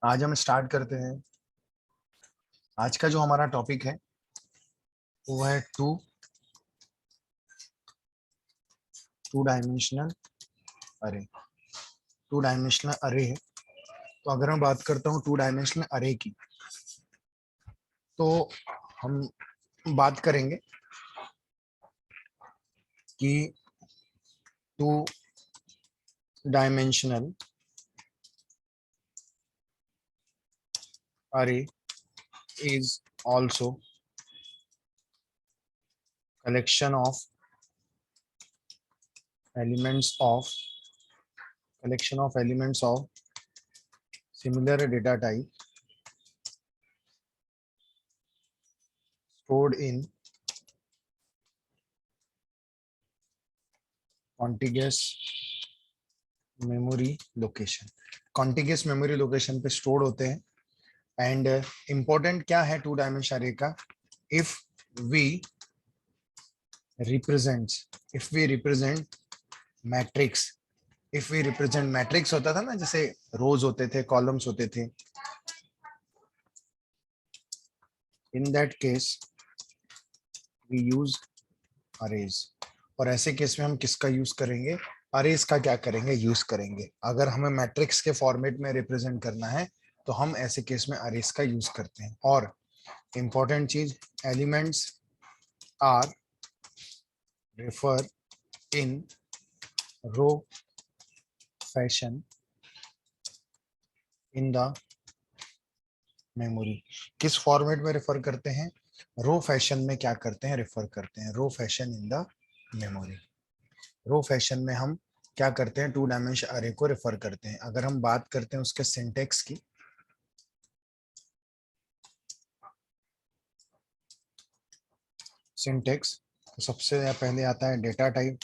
आज हम स्टार्ट करते हैं। आज का जो हमारा टॉपिक है वो है टू डायमेंशनल अरे। टू डायमेंशनल अरे है। तो अगर मैं बात करता हूँ टू डायमेंशनल अरे की, तो हम बात करेंगे कि टू डायमेंशनल अरे is also collection of elements of similar data type stored in contiguous memory location। contiguous memory location पे स्टोर होते हैं। एंड इम्पोर्टेंट क्या है टू डायमेंशन अरे का? If we represent matrix. If we represent matrix होता था ना, जैसे रोज होते थे, कॉलम्स होते थे। In that case we use arrays. और ऐसे केस में हम किसका यूज करेंगे? अरेज का क्या करेंगे? यूज करेंगे। अगर हमें मैट्रिक्स के फॉर्मेट में रिप्रेजेंट करना है तो हम ऐसे केस में अरेज का यूज करते हैं। और इंपॉर्टेंट चीज, elements are refer in row fashion in the memory। किस फॉर्मेट में रेफर करते हैं? रो फैशन में क्या करते हैं? रेफर करते हैं row fashion in the memory. Row fashion में हम क्या करते हैं? टू डायमेंशन अरे को रेफर करते हैं। अगर हम बात करते हैं उसके सिंटेक्स की, सिंटेक्स तो सबसे पहले आता है डेटा टाइप।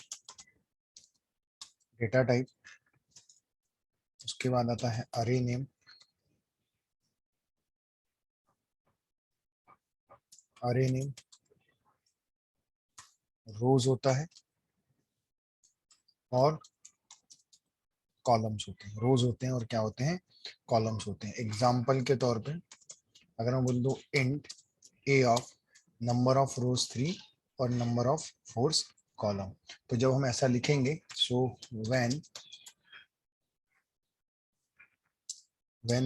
उसके बाद आता है अरे नेम। रोज होता है और कॉलम्स होते हैं। रोज होते हैं और क्या होते हैं? कॉलम्स होते हैं। एग्जाम्पल के तौर पे अगर मैं बोल दूं int A of number of रोज 3 और नंबर ऑफ फोर्स कॉलम, तो जब हम ऐसा लिखेंगे, so when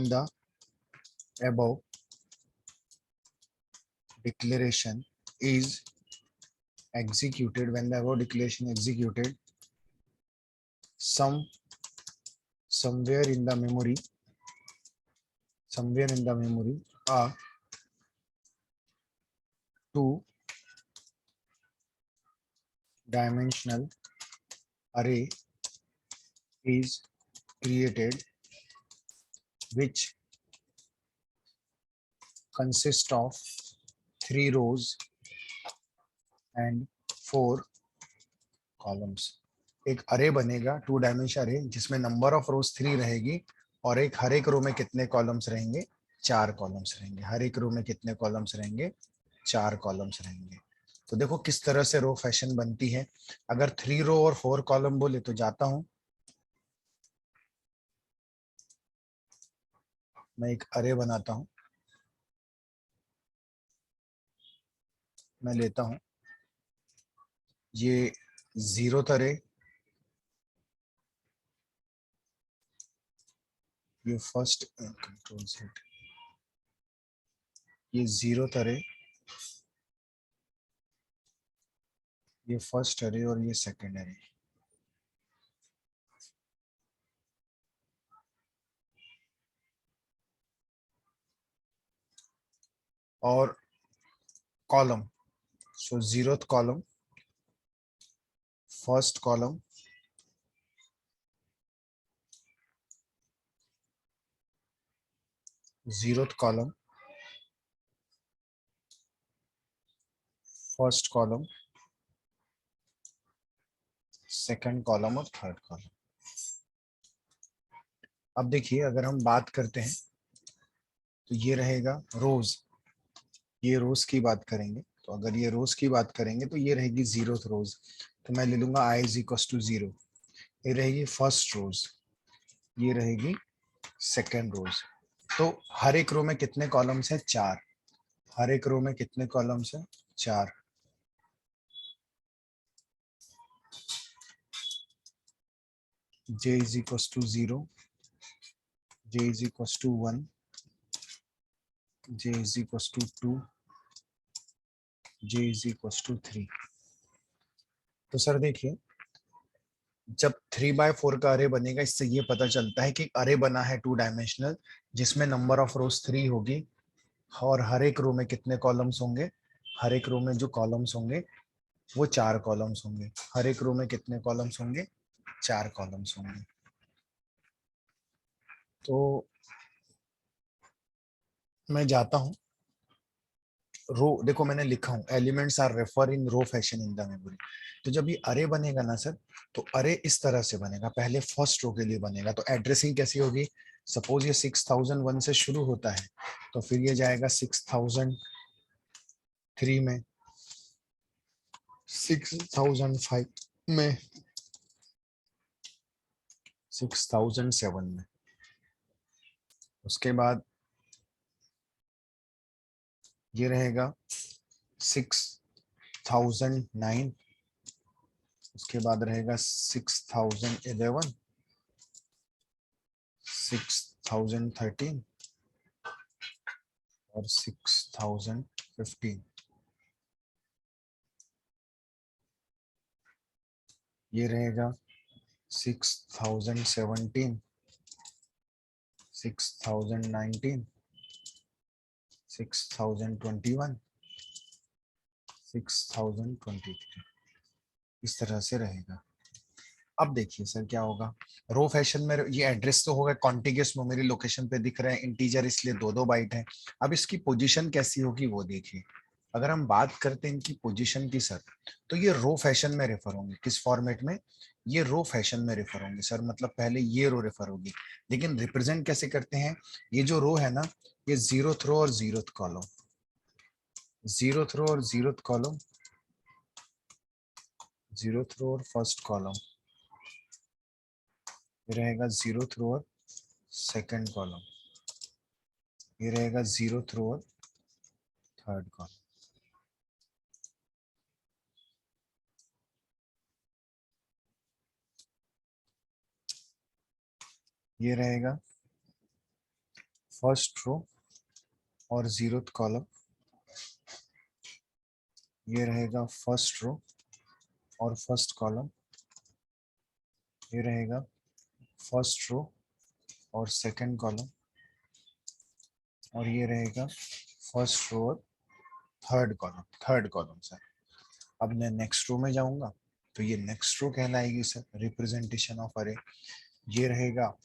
the above declaration is executed, when the above declaration executed, somewhere in the memory a two dimensional array is created which consists of 3 rows and 4 columns. एक अरे बनेगा, to dimension अरे, जिसमें नंबर ऑफ रोज 3 रहेगी और हर एक रो में कितने कॉलम्स रहेंगे? 4 कॉलम्स रहेंगे। हर एक रो में कितने कॉलम्स रहेंगे? 4 कॉलम्स रहेंगे। तो देखो किस तरह से रो फैशन बनती है। अगर 3 रो और 4 कॉलम बोले तो जाता हूं मैं, एक अरे बनाता हूं। मैं लेता हूं ये 0 अरे, ये फर्स्ट कंट्रोल सेट, ये 0 अरे, ये फर्स्ट अरे और ये सेकेंड अरे। और कॉलम, सो 0th column, first column, 0th column, first column, second column और थर्ड कॉलम। अब देखिए अगर हम बात करते हैं तो ये रहेगा रोज। ये रोज की बात करेंगे, तो अगर ये रोज की बात करेंगे तो ये रहेगी 0th रोज। तो मैं ले लूंगा i इज इक्वल टू 0। ये रहेगी फर्स्ट रोज, ये रहेगी सेकेंड रोज। तो हर एक रो में कितने कॉलम्स है? 4। हर एक रो में कितने कॉलम्स है? 4। j is equals to 0, j is equals to 1, j is equals to 2, j is equals to 3। तो सर देखिए, जब 3/4 का अरे बनेगा, इससे ये पता चलता है कि अरे बना है 2 डायमेंशनल, जिसमें नंबर ऑफ रोज 3 होगी, और हर एक रो में कितने कॉलम्स होंगे? हर एक रो में जो कॉलम्स होंगे वो 4 कॉलम्स होंगे। हर एक रो में कितने कॉलम्स होंगे? 4 कॉलम्स होंगे। तो मैं जाता हूँ, रो देखो मैंने लिखा हूँ elements are refer in row fashion in the memory. तो जब ये अरे बनेगा ना सर, तो अरे इस तरह से बनेगा, पहले फर्स्ट रो के लिए बनेगा। तो एड्रेसिंग कैसी होगी? सपोज ये 6001 से शुरू होता है, तो फिर ये जाएगा 6003 में, 6005 में, 6007 में। उसके बाद ये रहेगा 6009, उसके बाद रहेगा 6011, 6013 और 6015। ये रहेगा 6017, 6019, 6021, 6023। इस तरह से रहेगा। अब देखिए सर क्या होगा, रो फैशन में ये एड्रेस तो होगा कॉन्टिग्यूअस मेमोरी लोकेशन पे दिख रहे हैं, इंटीजर इसलिए 2-2 बाइट है। अब इसकी पोजीशन कैसी होगी वो देखिए। अगर हम बात करते हैं इनकी पोजीशन की सर, तो ये रो फैशन में रेफर होंगे। किस फॉर्मेट में? ये रो फैशन में रेफर होंगे सर, मतलब पहले ये रो रेफर होगी। लेकिन रिप्रेजेंट कैसे करते हैं? ये जो रो है ना, ये जीरो थ्रो और जीरो कॉलम, जीरो थ्रो और जीरो कॉलम, जीरो थ्रो और फर्स्ट कॉलम, ये रहेगा जीरो थ्रो और सेकंड कॉलम, ये रहेगा जीरो थ्रो और थर्ड कॉलम। ये रहेगा फर्स्ट रो और जीरो कॉलम, ये रहेगा फर्स्ट रो और फर्स्ट कॉलम, ये रहेगा फर्स्ट रो और सेकंड कॉलम, और ये रहेगा फर्स्ट रो और third column. Third column sir. अब मैं नेक्स्ट रो में जाऊंगा, तो ये नेक्स्ट रो कहलाएगी सर रिप्रेजेंटेशन ऑफ अरे। ये रहेगा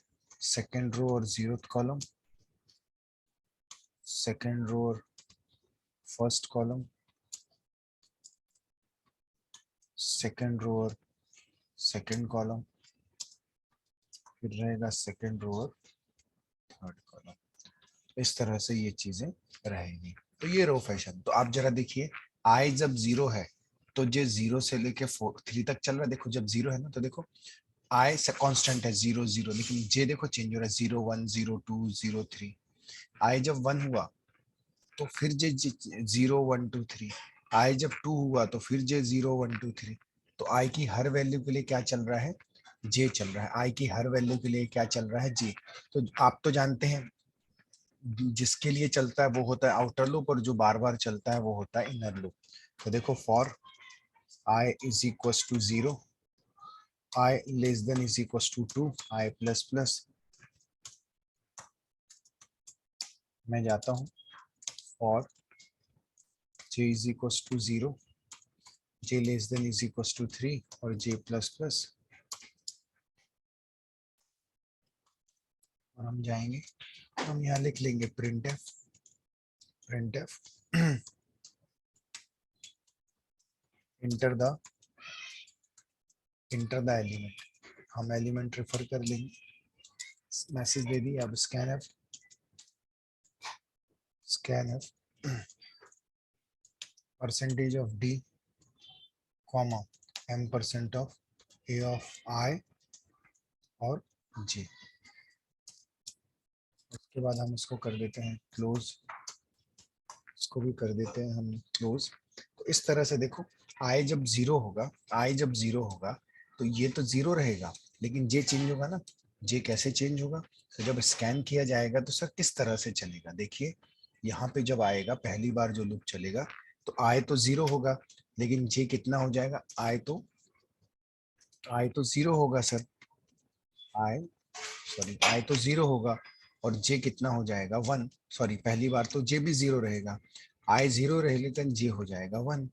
सेकंड रो और जीरो कॉलम, सेकंड रो और फर्स्ट कॉलम, सेकंड रो और सेकंड कॉलम, फिर रहेगा सेकंड रो और थर्ड कॉलम। इस तरह से ये चीजें रहेंगी। तो ये रो फैशन। तो आप जरा देखिए, आई जब जीरो है तो जे जीरो से लेके 3 तक चल रहा है। देखो जब जीरो है ना, तो देखो आई से कांस्टेंट है 0 0, लेकिन जे देखो चेंज हो रहा है 0 1 0 2 0 3। आई जब 1 हुआ तो फिर जे 0 1 2 3। आई जब 2 हुआ तो फिर जे 0 1 2 3। तो आई की हर वैल्यू के लिए क्या चल रहा है? जे चल रहा है। आई की हर वैल्यू के लिए क्या चल रहा है? जे। तो आप तो जानते हैं जिसके लिए चलता है वो होता है आउटर लूप, और जो बार बार चलता है वो होता है इनर लूप। तो देखो for I is equal to 0, I less than is equal to 2, I plus plus. मैं जाता हूँ for j is equal to 0, j less than is equal to 3 और j प्लस प्लस। और हम जाएंगे, हम यहाँ लिख लेंगे printf, printf enter the element. हम एलिमेंट रेफर कर लेंगे, मैसेज दे दी। अब scanf percentage of d comma m% of a of i और j। उसके बाद हम इसको कर देते हैं क्लोज, इसको भी कर देते हैं हम क्लोज। तो इस तरह से देखो, आई जब जीरो होगा, आई जब जीरो होगा तो ये तो जीरो रहेगा, लेकिन जे चेंज होगा ना। जे कैसे चेंज होगा? तो जब स्कैन किया जाएगा तो सर किस तरह से चलेगा, देखिए यहाँ पे जब आएगा पहली बार जो लूप चलेगा तो आई तो जीरो होगा, लेकिन जे कितना हो जाएगा, आई तो जीरो होगा सर, आई सॉरी आई तो जीरो होगा, और जे कितना हो जाएगा, वन। सॉरी पहली बार तो जे भी जीरो रहेगा, आई जीरो रहेगा लेकिन जे हो जाएगा वन,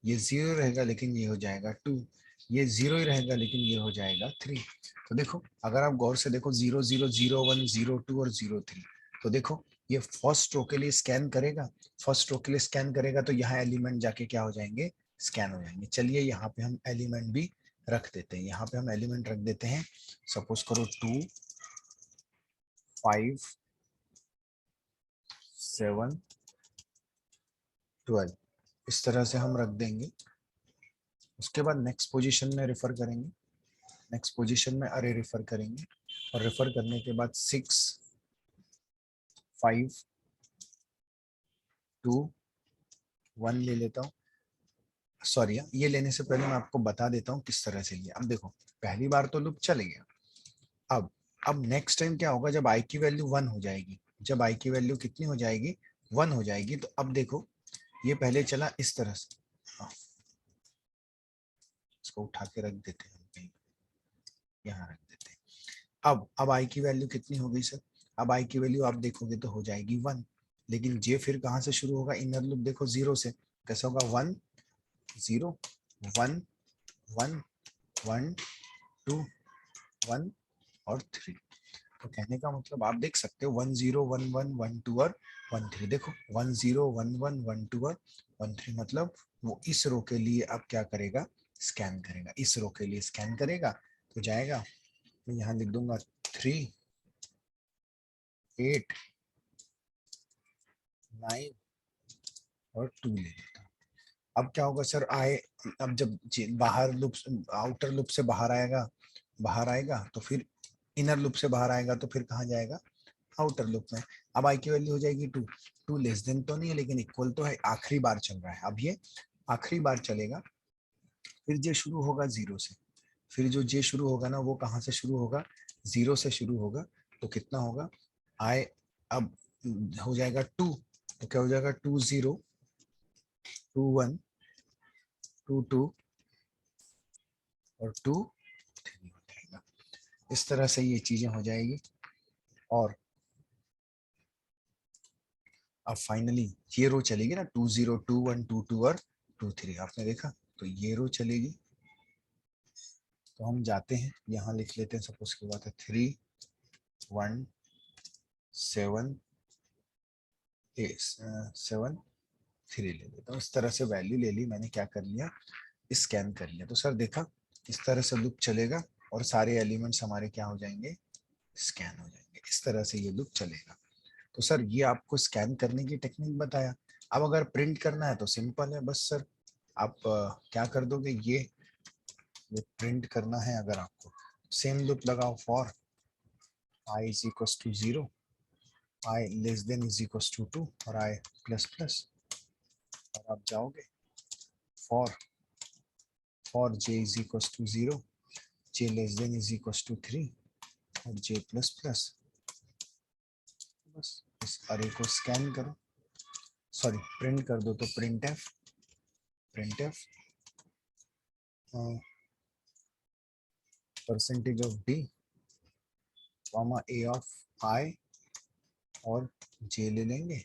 ये जीरो रहेगा लेकिन ये हो जाएगा टू, ये जीरो ही रहेगा लेकिन ये हो जाएगा थ्री। तो देखो अगर आप गौर से देखो, zero zero zero one zero two और जीरो थ्री, तो देखो ये फर्स्ट रो के लिए स्कैन करेगा, फर्स्ट रो के लिए स्कैन करेगा तो यहाँ एलिमेंट जाके क्या हो जाएंगे, स्कैन हो जाएंगे। चलिए यहाँ पे हम एलिमेंट भी रख देते हैं, यहाँ पे हम एलिमेंट रख देते हैं, सपोज करो 2 5 7 12, इस तरह से हम रख देंगे। उसके बाद नेक्स्ट पोजीशन में रेफर करेंगे, नेक्स्ट पोजीशन में अरे रेफर करेंगे, और रेफर करने के बाद 6 5 2 1 ले लेता हूँ। सॉरी ये लेने से पहले मैं आपको बता देता हूँ किस तरह से लिया। अब देखो पहली बार तो लूप चले गया, अब नेक्स्ट टाइम क्या होगा, जब आई की वैल्यू वन हो जाएगी, जब आई की वैल्यू कितनी हो जाएगी, वन हो जाएगी, तो अब देखो ये पहले चला इस तरह से, हाँ, इसको उठा के रख देते हैं कहीं, यहाँ रख देते हैं। अब आई की वैल्यू कितनी हो गई सर, अब आई की वैल्यू आप देखोगे तो हो जाएगी वन, लेकिन जे फिर कहाँ से शुरू होगा, इनर लूप देखो जीरो से, कैसा होगा, one zero one one one two one और थ्री। तो कहने का मतलब आप देख सकते हो 10 11 12 और 13, देखो 10 11 12 और 13, मतलब वो इस रो के लिए अब क्या करेगा, स्कैन करेगा, इस रो के लिए स्कैन करेगा। तो जाएगा, मैं यहाँ लिख दूंगा 3 8 9 और 2 ले लेता हूँ। अब क्या होगा सर, आए, अब जब बाहर लूप, आउटर लूप से बाहर आएगा, बाहर आएगा तो फिर इनर लूप से बाहर आएगा तो फिर कहाँ जाएगा, आउटर लूप में। अब आई की वैल्यू हो जाएगी टू, टू लेस देन तो नहीं है लेकिन इक्वल तो है, आखिरी बार चल रहा है, अब ये आखिरी बार चलेगा। फिर जे शुरू होगा जीरो से, फिर जो जे शुरू होगा ना वो कहाँ से शुरू होगा, जीरो से शुरू होगा, तो कितना होगा, आई अब हो जाएगा टू, तो क्या हो जाएगा, 2 0 2 1 2 2 और 2 3 हो जाएगा। इस तरह से ये चीजें हो जाएगी। और अब फाइनली ये रो चलेगी ना, 2 0 2 1 2 2 और 2 3, आपने देखा, तो ये रो चलेगी। तो हम जाते हैं यहाँ लिख लेते हैं, सपोज की बात है 3 1 7 7 3 ले लेता हूँ। इस तरह से वैल्यू ले ली मैंने, क्या कर लिया, स्कैन कर लिया। तो सर देखा इस तरह से लूप चलेगा और सारे एलिमेंट्स हमारे क्या हो जाएंगे, स्कैन हो जाएंगे। इस तरह से ये लूप चलेगा। तो सर ये आपको स्कैन करने की टेक्निक बताया। अब अगर प्रिंट करना है तो सिंपल है, बस सर आप क्या कर दोगे, ये प्रिंट करना है अगर आपको, सेम लूप लगाओ, for i is equal to zero, I less than is equal to two, और आई प्लस प्लस, और आप जाओगे for j is equal to zero, j less than is equal to three, और j plus plus, बस इस अरे को scan करो, सॉरी प्रिंट कर दो, तो print f percentage of d comma a of i और जे ले लेंगे।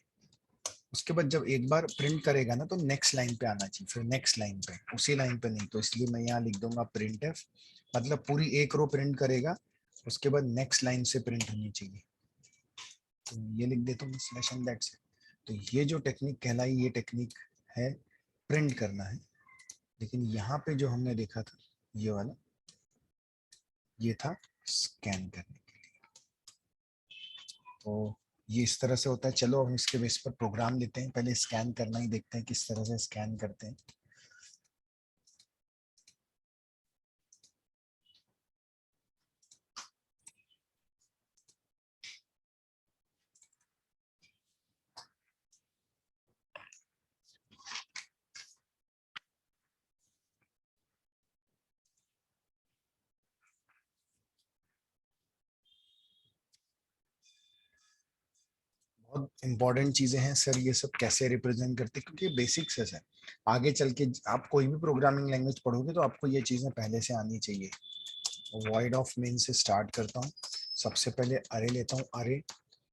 उसके बाद जब एक बार प्रिंट करेगा ना तो नेक्स्ट लाइन पे आना चाहिए, फिर नेक्स्ट लाइन पे, उसी लाइन पे नहीं, तो इसलिए मैं यहाँ लिख दूंगा प्रिंट एफ, मतलब पूरी एक रो प्रिंट करेगा, उसके बाद नेक्स्ट लाइन से प्रिंट होनी चाहिए, तो ये लिख देता हूँ स्लैश एंड दैट्स। तो ये जो टेक्निक कहलाई, ये टेक्निक है प्रिंट करना है, लेकिन यहाँ पे जो हमने देखा था ये वाला, ये था स्कैन करने के लिए। तो ये इस तरह से होता है। चलो हम इसके बेस पर प्रोग्राम लेते हैं, पहले स्कैन करना ही देखते हैं किस तरह से स्कैन करते हैं। बहुत इंपॉर्टेंट चीजें हैं सर, ये सब कैसे रिप्रेजेंट करते हैं, क्योंकि बेसिक्स है सर। आगे चल के आप कोई भी प्रोग्रामिंग लैंग्वेज पढ़ोगे तो आपको ये चीजें पहले से आनी चाहिए। वॉइड ऑफ मेन से स्टार्ट करता हूँ। सबसे पहले अरे लेता हूँ, अरे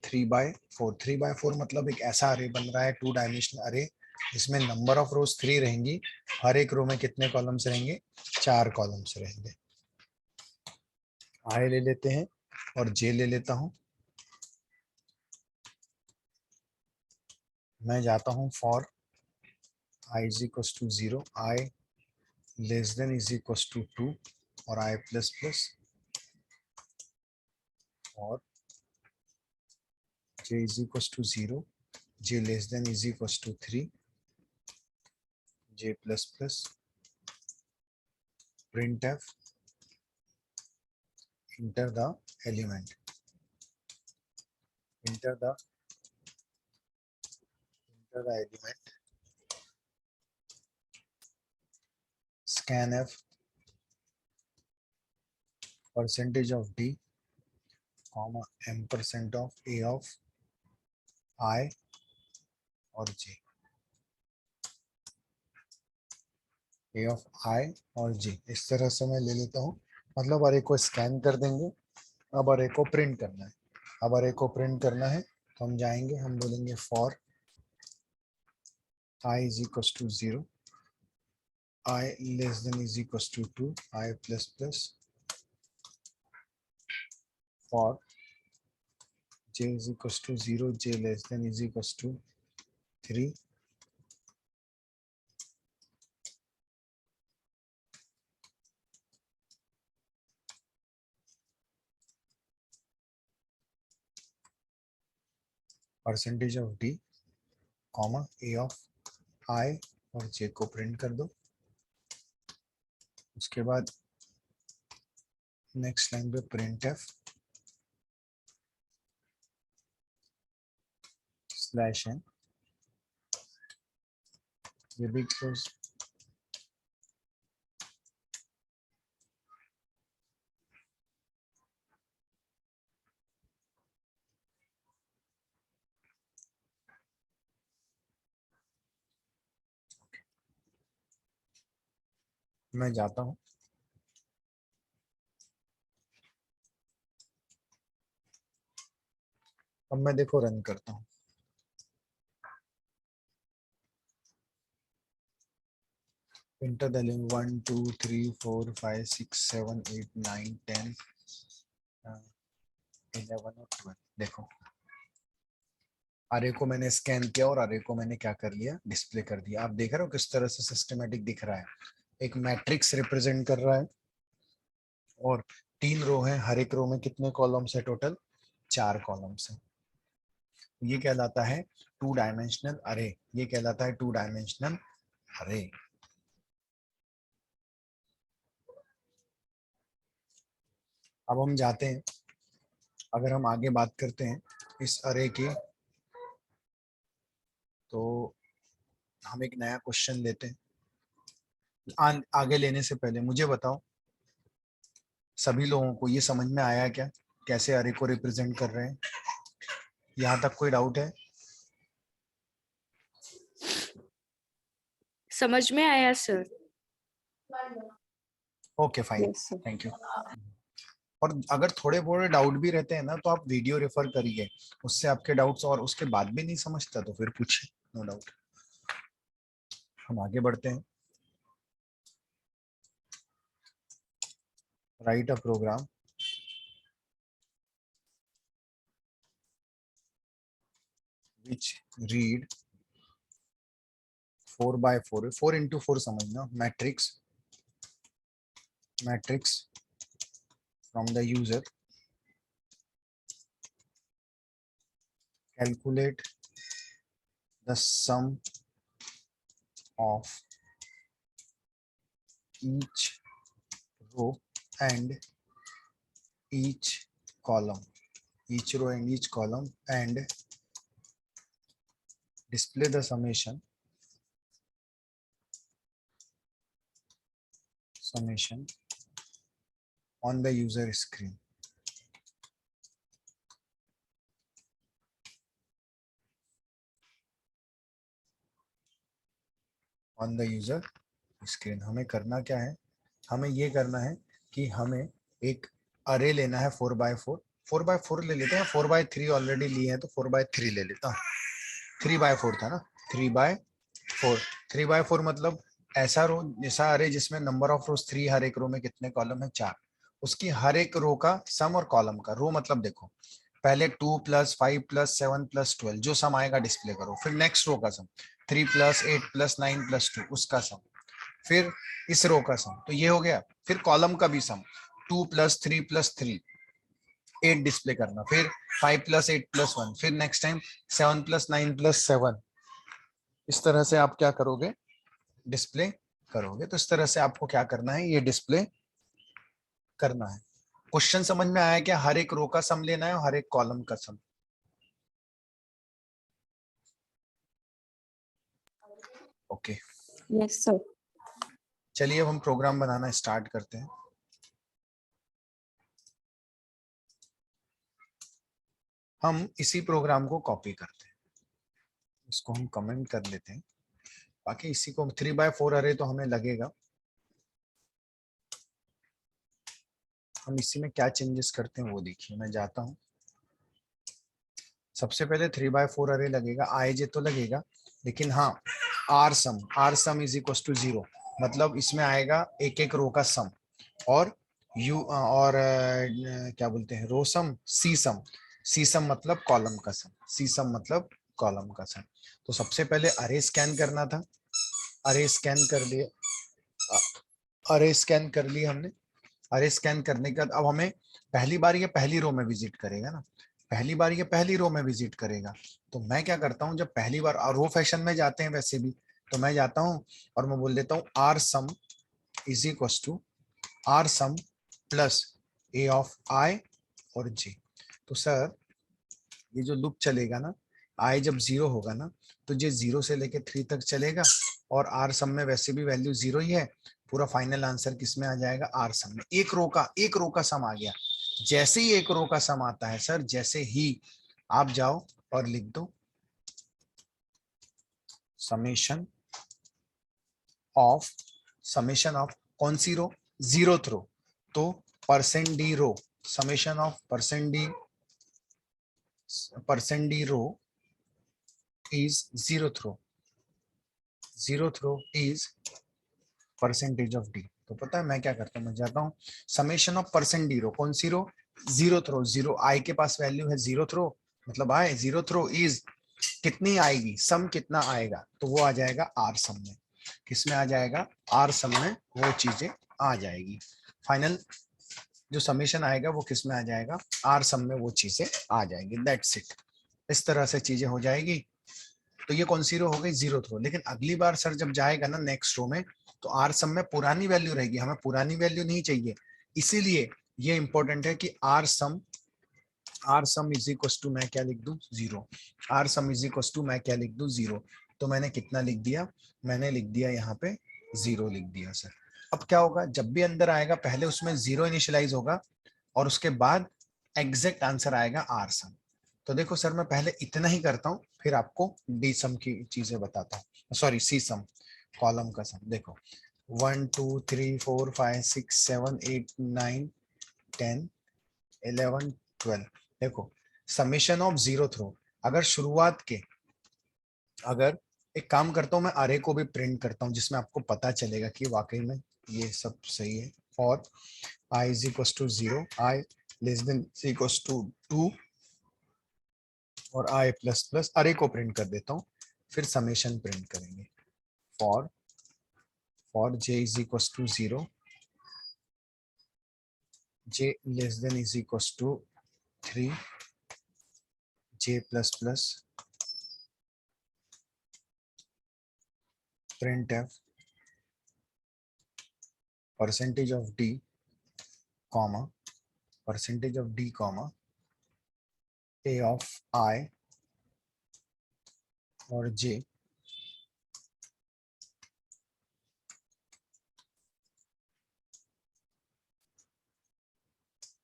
3 by 4। 3 by 4 मतलब एक ऐसा अरे बन रहा है, 2 डायमेंशनल अरे, जिसमें नंबर ऑफ रोज 3 रहेंगी। हर एक रो में कितने कॉलम्स रहेंगे? 4 कॉलम्स रहेंगे। आई ले लेते हैं और जे ले लेता हूँ। मैं जाता हूँ for I is equal to 0, I less than is equal to 2 और आई प्लस प्लस, और j is equals to 0, j less than is equals to 3, j plus plus, printf, enter the element, enter the element, scanf, percentage of d, comma ampersand of a of I और j, a of I और j, इस तरह से मैं ले लेता हूँ। मतलब अरे को स्कैन कर देंगे। अब अरे को प्रिंट करना है। अब अरे को प्रिंट करना है तो हम जाएंगे, हम बोलेंगे for I is equals to 0, I less than is equals to 2, I plus plus, for j is equals to 0, j less than is equals to 3, percentage of d, comma a of I और j को print कर दो। उसके बाद next line पे print F slash N, ये भी close. मैं जाता हूँ, अब मैं देखो रन करता हूँ। Enter the link 1 2 3 4 5 6 7 8 9 10 11 और 12। देखो अरे को मैंने स्कैन किया और अरे को मैंने क्या कर लिया, डिस्प्ले कर दिया। आप देख रहे हो किस तरह से सिस्टमेटिक दिख रहा है। एक मैट्रिक्स रिप्रेजेंट कर रहा है और 3 रो है, हर एक रो में कितने कॉलम्स है? टोटल 4 कॉलम्स है। ये कहलाता है 2 डायमेंशनल अरे, ये कहलाता है 2 डायमेंशनल अरे। अब हम जाते हैं, अगर हम आगे बात करते हैं इस अरे की, तो हम एक नया क्वेश्चन लेते हैं। आगे लेने से पहले मुझे बताओ, सभी लोगों को ये समझ में आया क्या, कैसे अरे को रिप्रेजेंट कर रहे हैं? यहाँ तक कोई डाउट है? समझ में आया sir. Okay fine, thank you. और अगर थोड़े बहुत डाउट भी रहते हैं ना, तो आप वीडियो रेफर करिए, उससे आपके डाउट्स, और उसके बाद भी नहीं समझता तो फिर पूछिए, नो डाउट। हम आगे बढ़ते हैं। Write a program which read 4 by 4, 4 into 4 समझना, matrix from the user, calculate the sum of each row and each column, each row and each column, and display the summation on the user screen. On the user screen. हमें करना क्या है, हमें ये करना है कि हमें एक अरे लेना है 4x4। 4x4 ले लेते हैं, 4x3 ऑलरेडी लिए हैं तो 4x3 ले लेता हूँ। 3x4 था ना, 3x4। 3x4 मतलब ऐसा रो, ऐसा अरे जिसमें नंबर ऑफ रोज 3, हर एक रो में कितने कॉलम है 4, उसकी हर एक रो का सम और कॉलम का। रो मतलब देखो पहले 2 + 5 + 7 + 12 जो सम आएगा डिस्प्ले करो, फिर नेक्स्ट रो का सम 3 + 8 + 9 + 2 उसका सम, फिर इस रो का सम, तो ये हो गया। फिर कॉलम का भी सम 2 + 3 + 3 8 डिस्प्ले करना, फिर 5 + 8 + 1, फिर नेक्स्ट टाइम 7 + 9 + 7। इस तरह से आप क्या करोगे, डिस्प्ले करोगे। तो इस तरह से आपको क्या करना है, ये डिस्प्ले करना है। क्वेश्चन समझ में आया क्या? हर एक रो का सम लेना है और हर एक कॉलम का सम। Okay yes sir. चलिए अब हम प्रोग्राम बनाना स्टार्ट करते हैं। हम इसी प्रोग्राम को कॉपी करते हैं, इसको हम कमेंट कर लेते हैं। बाकी इसी को 3x4 अरे तो हमें लगेगा। हम इसी में क्या चेंजेस करते हैं वो देखिए। मैं जाता हूँ, सबसे पहले 3x4 अरे लगेगा, आईजे तो लगेगा, लेकिन हाँ R sum is equal to 0। मतलब इसमें आएगा एक एक रो का सम, और क्या बोलते हैं, रो सम, सी सम मतलब कॉलम का सम, सी सम मतलब कॉलम का सम। तो सबसे पहले अरे स्कैन करना था, अरे स्कैन कर लिए, अरे स्कैन कर लिए हमने। अरे स्कैन करने के बाद अब हमें पहली बार ये पहली रो में विजिट करेगा ना, पहली बार ये पहली रो में विजिट करेगा। तो मैं क्या करता हूँ, जब पहली बार रो फैशन में जाते हैं वैसे भी, तो मैं जाता हूँ और मैं बोल देता हूँ r sum is equal to r sum plus a of i और जे। तो सर ये जो लूप चलेगा ना, आई जब 0 होगा ना, तो ये 0 से लेके 3 तक चलेगा, और आर सम में वैसे भी वैल्यू 0 ही है। पूरा फाइनल आंसर किस में आ जाएगा, आर सम में। एक रो का सम आ गया। जैसे ही एक रो का सम आता है सर, जैसे ही आप जाओ और लिख दो समेशन ऑफ, समेशन ऑफ कौन सी रो, 0th रो, तो %d row, summation of %d row is 0th row, 0th row is percentage of D. तो पता है मैं क्या करता हूँ, मैं जाता हूँ समेशन ऑफ %d रो, कौन सी रो, 0th रो, 0 आई के पास वैल्यू है 0th रो, मतलब आई 0th रो इज कितनी आएगी, सम कितना आएगा, तो वो आ जाएगा आर सम में। किस में आ जाएगा, आर सम में वो चीजें आ जाएगी। फाइनल जो समेशन आएगा वो किस में आ जाएगा, आर सम में वो चीजें आ जाएंगी। That's it. इस तरह से चीजें हो जाएगी। तो ये कौन सी रो हो गई, 0th रो। लेकिन अगली बार सर जब जाएगा ना नेक्स्ट रो में, तो आर सम में पुरानी वैल्यू रहेगी, हमें पुरानी वैल्यू नहीं चाहिए। इसीलिए ये इंपॉर्टेंट है कि R sum is equal to मैं क्या लिख दूं, 0। R sum is equal to मैं क्या लिख दूं, 0। तो मैंने कितना लिख दिया, मैंने लिख दिया यहाँ पे 0 लिख दिया सर। अब क्या होगा, जब भी अंदर आएगा पहले उसमें 0 इनिशियलाइज होगा, और उसके बाद एग्जैक्ट आंसर आएगा आर सम। तो देखो सर मैं पहले इतना ही करता हूँ, फिर आपको डी सम की चीजें बताता हूँ, सॉरी सी सम, कॉलम का सम। देखो 1 2 3 4 5 6 7 8 9 10 11 12। देखो समेशन ऑफ 0th रो, अगर शुरुआत के, अगर एक काम करता हूं मैं अरे को भी प्रिंट करता हूं, जिसमें आपको पता चलेगा कि वाकई में ये सब सही है। और i is equal to 0, I less than equal to 2, और आई प्लस प्लस, अरे को प्रिंट कर देता हूँ, फिर समेशन प्रिंट करेंगे। For j is equal to 0, j less than is equal to 3, j plus plus, print f percentage of d comma, percentage of d comma a of i और j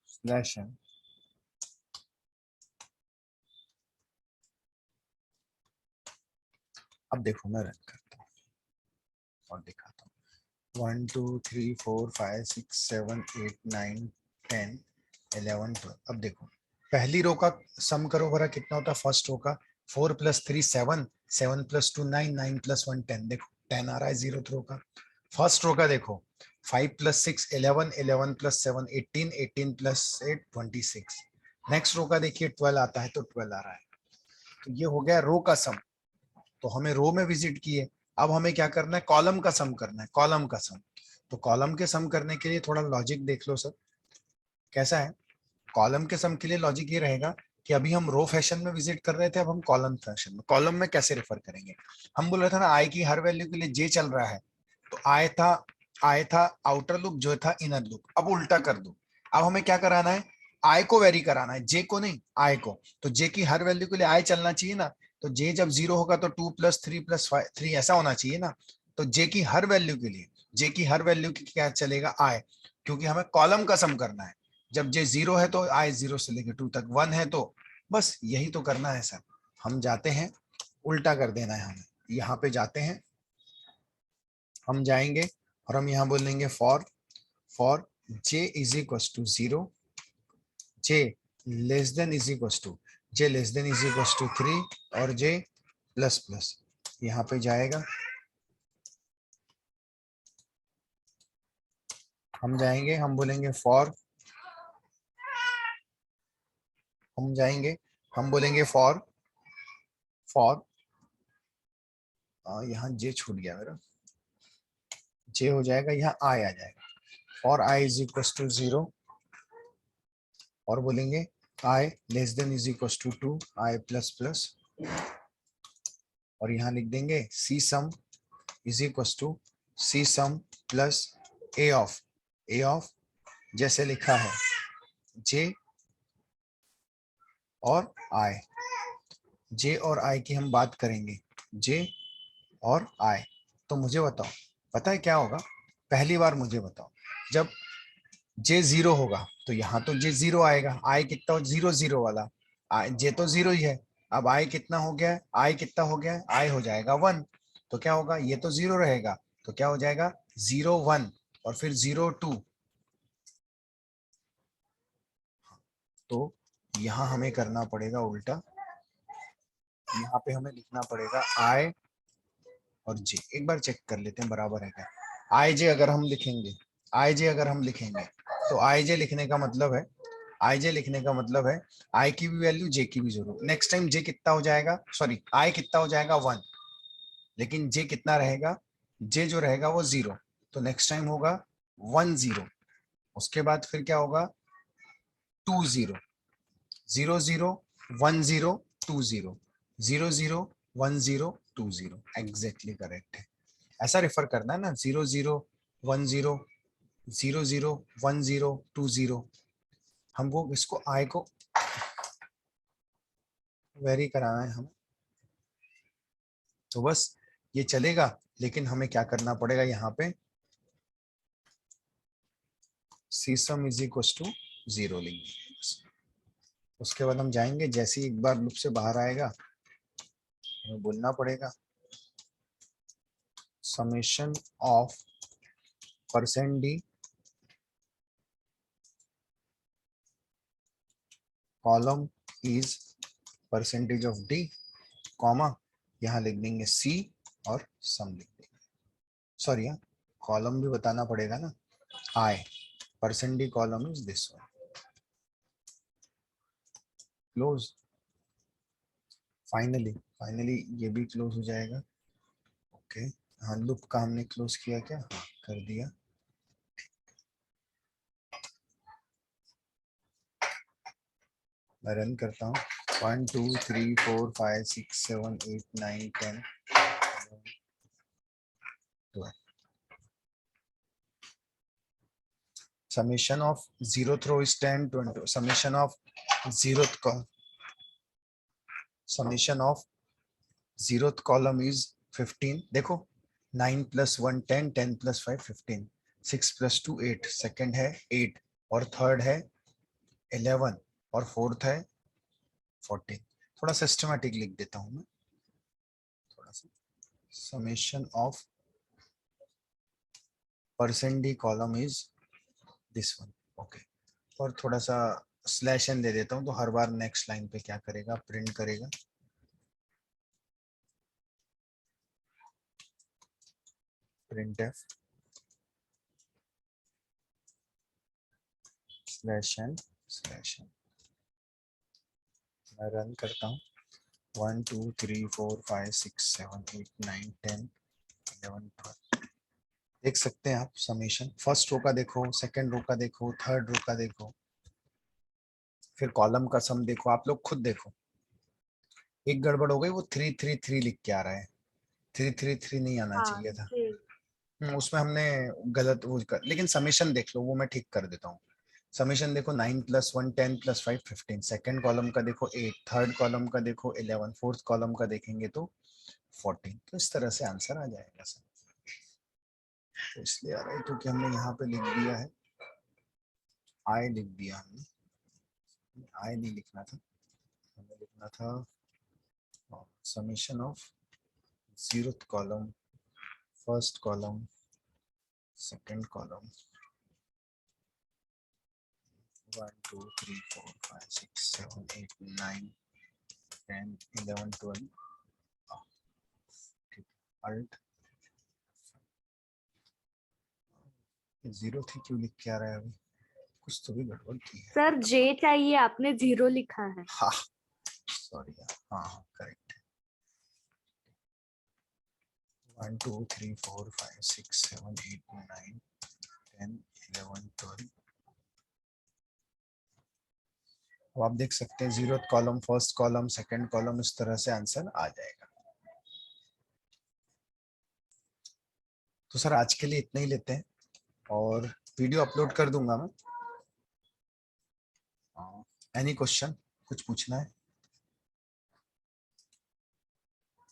slash N. अब देखो मैं run करता हूँ, और दिखाता हूँ 1 2 3 4 5 6 7 8 9 10 11 12। अब देखो पहली रो का सम करो भरा कितना होता है फर्स्ट रो का 4 + 3 7 7 + 2 9 9 + 1 10। देखो 10 आ रहा है जीरोथ रो का। फर्स्ट रो का देखो 5 + 6 11 11 + 7 18 18 + 8 26। नेक्स्ट रो का देखिए 12 आता है तो 12 आ रहा है। तो ये हो गया रो का सम। तो हमें रो में विजिट किए। अब हमें क्या करना है कॉलम का सम करना है कॉलम का सम। तो कॉलम के सम करने के लिए थोड़ा लॉजिक देख लो सर कैसा है। कॉलम के सम के लिए लॉजिक ये रहेगा कि अभी हम रो फैशन में विजिट कर रहे थे अब हम कॉलम फैशन में। कॉलम में कैसे रेफर करेंगे हम बोल रहे थे ना आई की हर वैल्यू के लिए जे चल रहा है। तो आई था आउटर लूप जो था इनर लूप। अब उल्टा कर दो। अब हमें क्या कराना है आई को वेरी कराना है जे को नहीं आई को। तो जे की हर वैल्यू के लिए आई चलना चाहिए ना। तो जे जब 0 होगा तो 2 + 3 + 5 3 ऐसा होना चाहिए ना। तो जे की हर वैल्यू के लिए जे की हर वैल्यू की क्या चलेगा आई। क्योंकि हमें कॉलम का सम करना है। जब जे 0 है तो आई 0 से लेकर 2 तक 1 है तो बस यही तो करना है सर। हम जाते हैं उल्टा कर देना है हमें। यहाँ पे जाते हैं हम जाएंगे और हम यहाँ बोलेंगे फॉर j = 0 j > 3 और j प्लस प्लस यहाँ पे जाएगा। हम जाएंगे हम बोलेंगे हम जाएंगे हम बोलेंगे फॉर यहाँ जे छूट गया मेरा जे हो जाएगा यहाँ आई आ जाएगा। फॉर i = 0 और बोलेंगे i < 2 i प्लस प्लस और यहाँ लिख देंगे सी सम प्लस ए ऑफ जैसे लिखा है जे और आई। जे और आई की हम बात करेंगे जे और आई। तो मुझे बताओ पता है क्या होगा पहली बार मुझे बताओ जब जे 0 होगा तो यहाँ तो जे 0 आएगा। आई कितना हो 0 0 वाला जे तो 0 ही है। अब आई कितना हो गया आई कितना हो गया आई हो जाएगा 1। तो क्या होगा ये तो 0 रहेगा तो क्या हो जाएगा 0 1 और फिर 0 2। तो यहाँ हमें करना पड़ेगा उल्टा। यहाँ पे हमें लिखना पड़ेगा आई और जे। एक बार चेक कर लेते हैं बराबर है क्या। आई जे अगर हम लिखेंगे तो आई जे लिखने का मतलब है आई की भी वैल्यू जे की भी जरूर। नेक्स्ट टाइम जे कितना हो जाएगा सॉरी आई कितना हो जाएगा 1 लेकिन जे कितना रहेगा जे जो रहेगा वो 0। तो नेक्स्ट टाइम होगा 1 0 उसके बाद फिर क्या होगा 2 0 0 0 1 0 2 0 0 0 1 0 2 0 एग्जैक्टली करेक्ट है। ऐसा रेफर करना है ना 0 0 1 0 0 0 1 0 2 0। हमको इसको आई को वेरी कराना है हमें। तो बस ये चलेगा लेकिन हमें क्या करना पड़ेगा यहाँ पे सीसम = 0 लेंगे। उसके बाद हम जाएंगे जैसे ही एक बार लूप से बाहर आएगा हमें बोलना पड़ेगा summation of %d column is %d comma यहाँ लिख देंगे सी और सम लिख देंगे। सॉरी यहाँ कॉलम भी बताना पड़ेगा ना आई %d column is this one clause. Finally ये भी क्लोज हो जाएगा। ओके हाँ लूप का हमने क्लोज किया क्या हाँ कर दिया। मैं रन करता हूँ 1 2 3 4 5 6 7 8 9 10 12। Summation of zeroth row is 10 20. Summation of zeroth column is 15। देखो 9 + 1 10 10 + 5 15 6 + 2 8 सेकंड है 8 और थर्ड है 11 और फोर्थ है 14। थोड़ा सिस्टमैटिक लिख देता हूं मैं थोड़ा सा। Summation of percent D column is this one. Okay, और थोड़ा सा स्लैश एन दे देता हूँ, तो हर बार नेक्स्ट लाइन पे क्या करेगा, प्रिंट करेगा प्रिंट एफ स्लैश एन। मैं रन करता हूँ, 1 2 3 4 5 6 7 8 9 10 11 12। देख सकते हैं आप समेशन, फर्स्ट रो का देखो, सेकंड रो का देखो, थर्ड रो का देखो, फिर कॉलम का सम देखो, आप लोग खुद देखो। एक गड़बड़ हो गई, वो 3 3 3 लिख के आ रहा है, 3 3 3 नहीं आना हाँ चाहिए था। जी। उसमें हमने गलत वो कर, लेकिन समेशन देख लो, वो मैं ठीक कर देता हूँ। समेशन देखो, 9 + 1 10 + 5 15, सेकंड कॉलम का देखो 8, थर्ड कॉलम का देखो 11, फोर्थ कॉलम का देखेंगे तो 14। तो इस तरह से आंसर आ जाएगा सर। तो इसलिए आ रहा है क्योंकि हमने यहाँ पे लिख दिया है, आई लिख दिया हमने, आई नहीं लिखना था, हमें लिखना था summation of 0th column, first column, second column, 1 2 3 4 5 6 7 8 9 10 11 12। Alt 0 थी, क्यों लिख के आ रहा है अभी, कुछ तो भी गड़बड़ की है। सर जे चाहिए, आपने 0 लिखा है। हाँ सॉरी यार, हाँ करेक्ट। 1 2 3 4 5 6 7 8 9 10 11 12। अब आप देख सकते हैं 0th column, first column, second column, इस तरह से आंसर आ जाएगा। तो सर आज के लिए इतना ही लेते हैं, और वीडियो अपलोड कर दूंगा मैं। एनी क्वेश्चन, कुछ पूछना है?